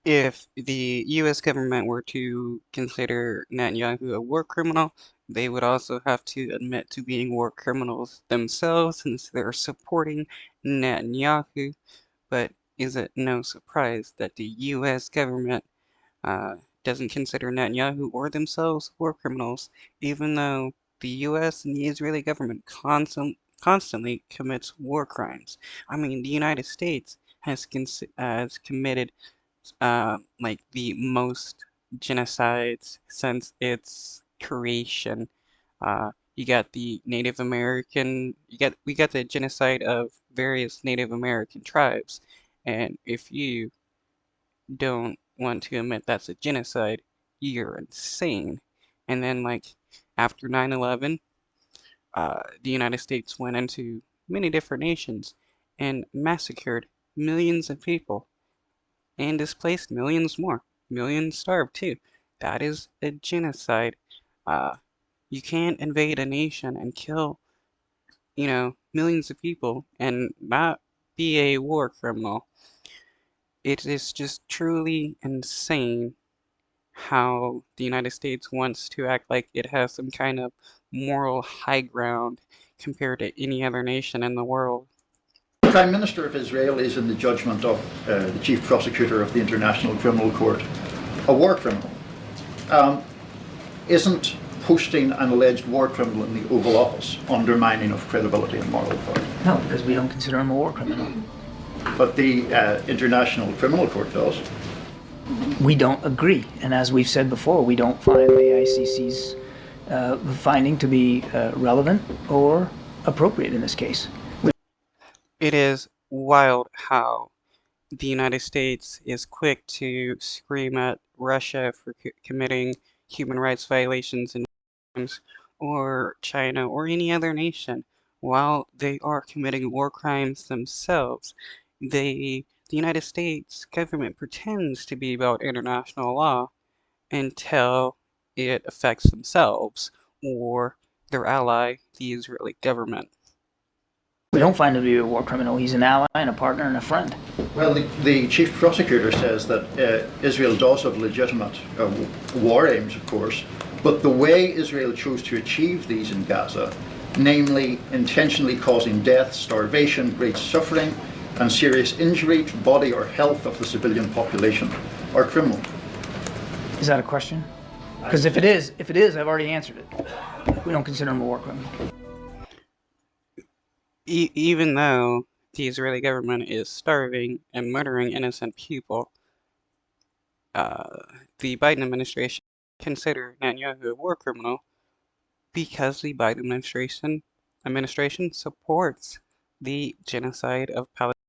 If the US government were to consider Netanyahu a war criminal, they would also have to admit to being war criminals themselves since they're supporting Netanyahu. But is it no surprise that the US government uh, doesn't consider Netanyahu or themselves war criminals, even though the US and the Israeli government constantly commits war crimes? I mean, the United States has committed like the most genocides since its creation. You got the Native American, we got the genocide of various Native American tribes, and if you don't want to admit that's a genocide, you're insane. And then like after 9/11, the United States went into many different nations and massacred millions of people and displaced millions more. Millions starved too. That is a genocide. Uh, you can't invade a nation and kill, millions of people and not be a war criminal. It is just truly insane how the United States wants to act like it has some kind of moral high ground compared to any other nation in the world. The Prime Minister of Israel is, in the judgment of the Chief Prosecutor of the International Criminal Court, a war criminal. Isn't posting an alleged war criminal in the Oval Office undermining of credibility and moral authority? No, because we don't consider him a war criminal. But the International Criminal Court does. We don't agree, and as we've said before, we don't find the ICC's finding to be relevant or appropriate in this case. It is wild how the United States is quick to scream at Russia for committing human rights violations in crimes, or China or any other nation, while they are committing war crimes themselves. The United States government pretends to be about international law until it affects themselves or their ally, the Israeli government. We don't find him to be a war criminal. He's an ally and a partner and a friend. Well, the Chief Prosecutor says that Israel does have legitimate war aims, of course, but the way Israel chose to achieve these in Gaza, namely intentionally causing death, starvation, great suffering, and serious injury to body or health of the civilian population, are criminal. Is that a question? Because if it is, I've already answered it. We don't consider him a war criminal. Even though the Israeli government is starving and murdering innocent people, the Biden administration consider Netanyahu a war criminal because the Biden administration supports the genocide of Palestine.